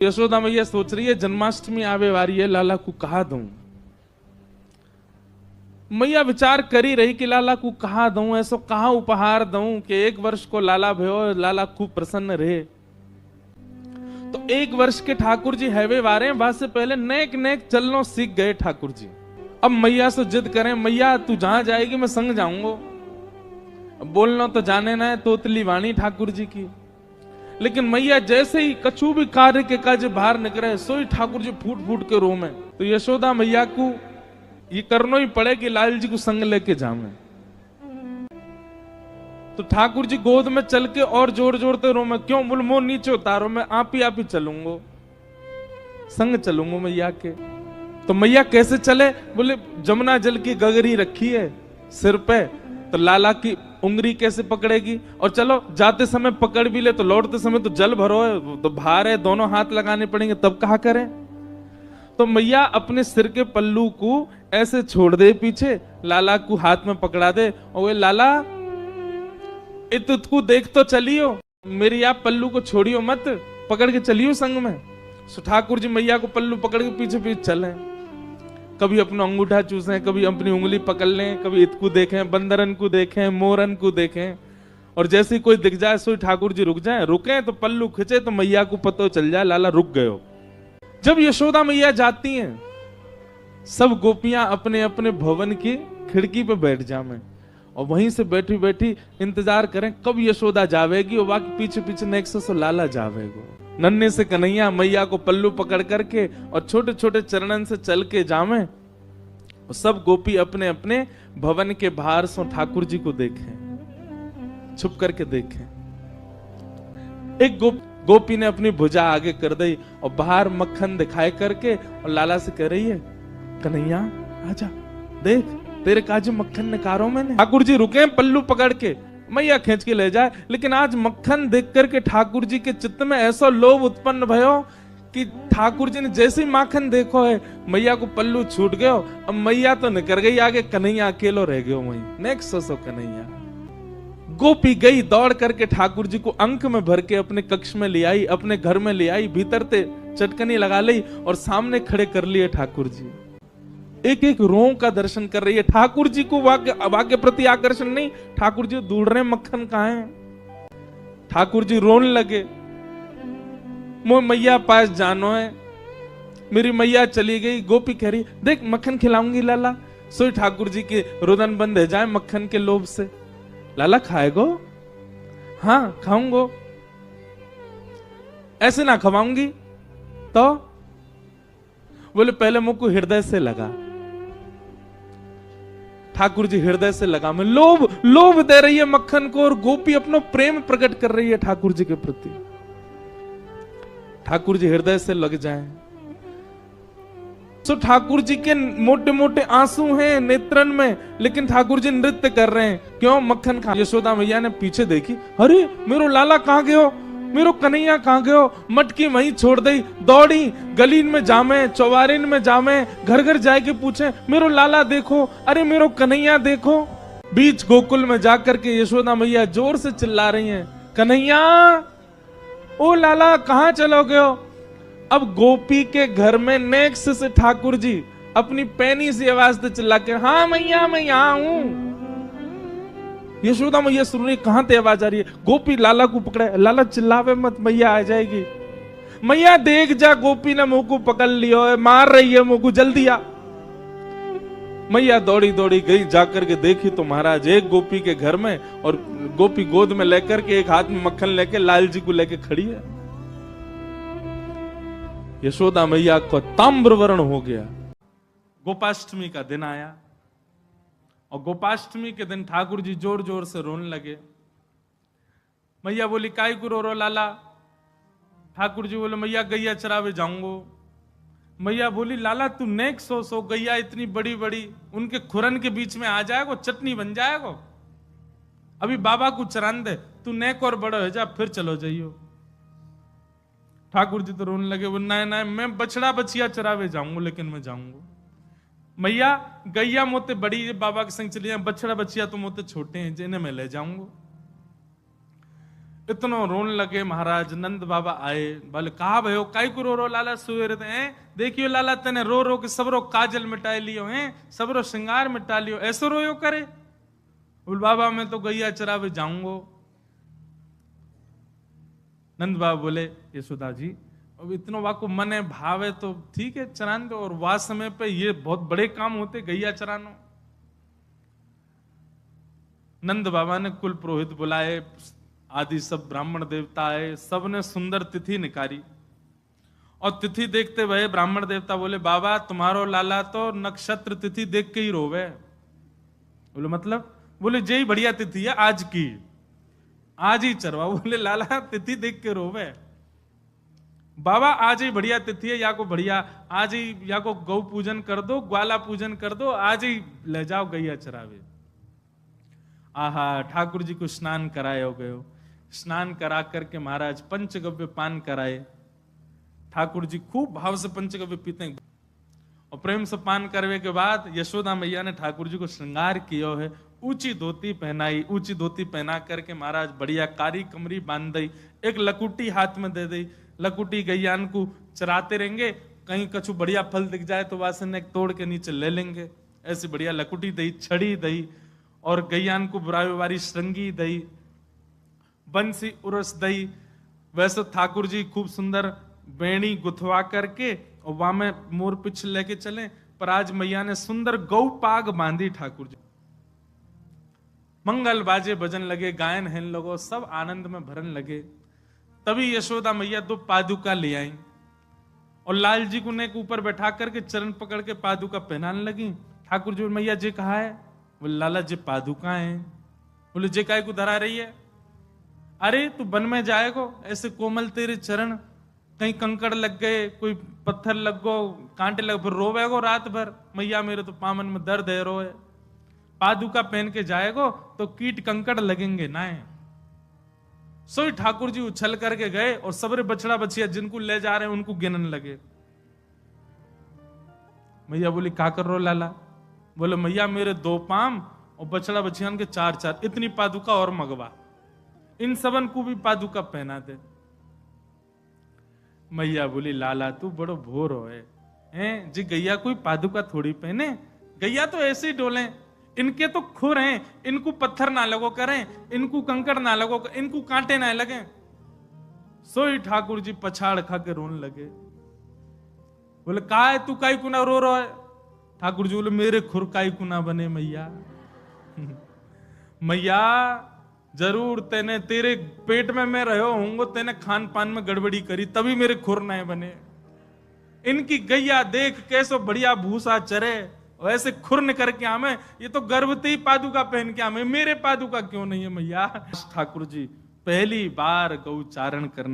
यशोदा मैया सोच रही है जन्माष्टमी आवे वारी है, लाला को कहा दूं। मैया विचार करी रही कि लाला को कहा दूं, ऐसो कहा उपहार दूं कि 1 वर्ष को लाला भयो, लाला खूब प्रसन्न रहे। तो 1 वर्ष के ठाकुर जी हैवे वारे, वहां से पहले नेक नेक चलनो सीख गए ठाकुर जी। अब मैया से जिद करें, मैया तू जहां जाएगी मैं संग जाऊंगा। बोलना तो जाने ना है तोतली वाणी ठाकुर जी की, लेकिन मैया जैसे ही कछु भी कार्य के काज बाहर निकले, सोई ठाकुर जी फूट फूट के रोमे। तो यशोदा मैया को ये करना ही पड़े कि लाल जी को संग लेके जावे। तो ठाकुर जी गोद में चल के और जोर जोरते रोमे, क्यों? बोल मोह नीचे उतारो, मैं आप ही चलूंगा, संग चलूंगा मैया के। तो मैया कैसे चले? बोले जमुना जल की गगरी रखी है सिर पे, तो लाला की उंगली कैसे पकड़ेगी? और चलो जाते समय पकड़ भी ले तो लौटते समय तो जल भरो है, तो भार है, दोनों हाथ लगाने पड़ेंगे, तब कहा करें? तो मैया अपने सिर के पल्लू को ऐसे छोड़ दे पीछे, लाला को हाथ में पकड़ा दे और वे लाला इतको देख तो चलियो, मेरी आप पल्लू को छोड़ियो मत, पकड़ के चलियो संग में। सो ठाकुर जी मैया को पल्लू पकड़ के पीछे पीछे चले, कभी अपना अंगूठा चूसें, कभी अपनी उंगली पकड़ लें, कभी इतको देखें, बंदरन को देखें, मोरन को देखें, और जैसे ही कोई दिख जाए सोई ठाकुर जी रुक जाए, रुके तो पल्लू खिंचे तो मैया को पता चल जाए लाला रुक गए हो। जब यशोदा मैया जाती हैं, सब गोपियां अपने अपने भवन की खिड़की पे बैठ जावे और वहीं से बैठी बैठी इंतजार करें कब यशोदा जावेगी, और बाकी पीछे पीछे नेक्सस और लाला जावेगो। नन्हे से कन्हैया मैया को पल्लू पकड़ करके और छोटे छोटे चरणन से चल के जावे, और सब गोपी अपने अपने भवन के बाहर से ठाकुर जी को देखें, छुप करके देखें। एक गोपी ने अपनी भुजा आगे कर दी और बाहर मक्खन दिखाए करके और लाला से कह रही है, कन्हैया आजा, देख तेरे काजू मक्खन निकारो मैंने। ठाकुर जी रुके पल्लू पकड़ के, मैया खींच के ले जाए, लेकिन आज मक्खन देख करके ठाकुर जी के चित्त में ऐसा लोभ उत्पन्न भयो कि ठाकुर जी ने जैसे ही माखन देखो है, मैया को पल्लू छूट गयो। अब मैया तो निकल गई आगे, कन्हैया अकेलो रह गयो वहीं। नेक्स्ट सो कन्हैया गोपी गई दौड़ करके ठाकुर जी को अंक में भर के अपने कक्ष में ले आई, अपने घर में ले आई, भीतर ते चटकनी लगा ली और सामने खड़े कर लिए ठाकुर जी। एक एक रों का दर्शन कर रही है। ठाकुर जी को वाक्य प्रति आकर्षण नहीं, ठाकुर जी ढूंढ रहे मक्खन कहाँ है। ठाकुर जी रोने लगे, मोह मैया पास जानो है, मेरी मैया चली गई। गोपी कह रही देख मक्खन खिलाऊंगी लाला। सोई ठाकुर जी के रुदन बंद है जाए मक्खन के लोभ से। लाला खाएगो? हाँ खाऊंगो। ऐसे ना खवाऊंगी तो? बोले पहले मुझको हृदय से लगा। ठाकुर जी हृदय से लगा में लोभ दे रही है मक्खन को, और गोपी अपना प्रेम प्रकट कर रही है ठाकुर जी के प्रति। ठाकुर जी हृदय से लग जाएं। तो ठाकुर जी के मोटे मोटे आंसू हैं नेत्रन में, लेकिन ठाकुर जी नृत्य कर रहे हैं। क्यों? मक्खन खा। यशोदा मैया ने पीछे देखी, अरे मेरो लाला कहां गयो, मेरो कन्हैया कहां गयो। मटकी वहीं छोड़ दी, दौड़ी गलीन में जामे, चौबारिन में जामे, घर घर जाके पूछे मेरो लाला देखो, अरे मेरो कन्हैया देखो। बीच गोकुल में जाकर के यशोदा मैया जोर से चिल्ला रही हैं, कन्हैया ओ लाला कहां चलो गयो। अब गोपी के घर में नेक्स्ट से ठाकुर जी अपनी पैनी सी आवाज से चिल्ला के, हाँ मैया मैं यहां हूं। यशोदा मैया सुन रही, कहां ते आवाज आ रही है। गोपी लाला को पकड़े, लाला चिल्लावे मत, मैया आ जाएगी। मैया देख जा गोपी ने मुंह को पकड़ लियो है, मार रही है मुंह को, जल्दी आ। मैया दौड़ी दौड़ी गई, जाकर के देखी तो महाराज एक गोपी के घर में, और गोपी गोद में लेकर के एक हाथ में मक्खन लेके लाल जी को लेके खड़ी है। यशोदा मैया को ताम्र वर्ण हो गया। गोपाष्टमी का दिन आया, और गोपाष्टमी के दिन ठाकुर जी जोर जोर से रोने लगे। मैया बोली काय को रो लाला। ठाकुर जी बोले मैया गैया चरावे जाऊंगो। मैया बोली लाला तू नेक सो गैया इतनी बड़ी बड़ी, उनके खुरन के बीच में आ जाएगो, चटनी बन जाएगो। अभी बाबा को चरान दे, तू नेक और बड़ा हो जा, फिर चलो जाइयो। ठाकुर जी तो रोने लगे, बोले ना मैं बछड़ा बछिया चरावे जाऊंगा, लेकिन मैं जाऊंगा। मैया गैया मोते बड़ी बाबा के संग चली जाए, बछड़ा बछिया तो मोते छोटे हैं, जिन्हें मैं ले जाऊंगा। इतनो रोने लगे महाराज। नंद बाबा आए, बोले कहा भयो काई को रो रो लाला सुवेर हैं, देखियो लाला तेने रो रो के सबरो काजल मिटा लियो हैं, सबरो श्रृंगार मिटा लियो, ऐसो रोयो करे। बोल बाबा मैं तो गैया चरावे जाऊंगो। नंद बाबा बोले यशोदा जी अब इतनो वाको मन है भाव है तो ठीक है चरान दो, और वास समय पे ये बहुत बड़े काम होते गैया चरानो। नंद बाबा ने कुल पुरोहित बुलाए, आदि सब ब्राह्मण देवता आए, सबने सुंदर तिथि निकाली। और तिथि देखते हुए ब्राह्मण देवता बोले बाबा तुम्हारो लाला तो नक्षत्र तिथि देख के ही रोवे। बोले मतलब? बोले जय बढ़िया तिथि है आज की, आज ही चरवा। बोले लाला तिथि देख के रोवे बाबा, आज ही बढ़िया तिथि है, या को बढ़िया आज ही या को गौ पूजन कर दो, ग्वाला पूजन कर दो, आज ही ले जाओ गैया चरावे। आहा ठाकुर जी को स्नान कराए हो गए। स्नान करा करके महाराज पंचगव्य पान कराए। ठाकुर जी खूब भाव से पंचगव्य पीते हैं और प्रेम से पान करवे के बाद यशोदा मैया ने ठाकुर जी को श्रृंगार किया है। ऊंची धोती पहनाई, ऊंची धोती पहना करके महाराज बढ़िया कारी कमरी बांध दी, एक लकुटी हाथ में दे दी। लकुटी गैयान को चराते रहेंगे, कहीं कछु बढ़िया फल दिख जाए तो वासन एक तोड़ के नीचे ले लेंगे। ऐसी बढ़िया लकुटी दई, छड़ी दई, और गैयान को बुराई श्रृंगी दई, बंसी उरस दई। वैसे ठाकुर जी खूब सुंदर बेणी गुथवा करके और वहां में मोर पिछ लेके चले, पर आज मैया ने सुंदर गौ पाग बांधी ठाकुर जी। मंगल बाजे भजन लगे, गायन हेन लगो, सब आनंद में भरन लगे। तभी यशोदा मैया 2 पादुका ले आई और लाल जी को नेक ऊपर बैठा करके चरण पकड़ के पादुका पहनाने लगी। ठाकुर जी मैया जी कहा है? बोले लाला जी पादुका है। बोले जे काय को धरा रही है? अरे तू वन में जाएगो, ऐसे कोमल तेरे चरण, कहीं कंकड़ लग गए, कोई पत्थर लग गो, कांटे लग, फिर रोवेगो रात भर, मैया मेरे तो पामन में दर्द है रोए। पादुका पहन के जाएगो तो कीट कंकड़ लगेंगे ना है। सोई ठाकुर जी उछल करके गए और सबरे बछड़ा बछिया जिनको ले जा रहे हैं उनको गिनन लगे। मैया बोली का कर रो लाला? बोले मैया मेरे 2 पाम और बछड़ा बछियान के 4-4, इतनी पादुका और मगवा, इन सबन को भी पादुका पहना दे। मैया बोली लाला तू बड़ो भोर हो हैं जी, गैया कोई पादुका थोड़ी पहने, गैया तो ऐसे ही डोले, इनके तो खुर हैं, इनको पत्थर ना लगो करें, इनको कंकड़ ना लगो, इनको कांटे ना लगे। सोई ठाकुर जी पछाड़ खा के रोने लगे। बोले का है तू काई कुना रो रहा है? ठाकुर जी बोले मेरे खुर काई कुना बने मैया। मैया जरूर तेने तेरे पेट में मैं रहो होंगे, तेने खान पान में गड़बड़ी करी तभी मेरे खुर नहीं बने। इनकी गैया देख कैसो बढ़िया भूसा चरे, वैसे खुरन करके आमे, ये तो गर्भवती पादुका पहन के आमे, मेरे पादुका क्यों नहीं है मैया? ठाकुर जी पहली बार गौ चारण करने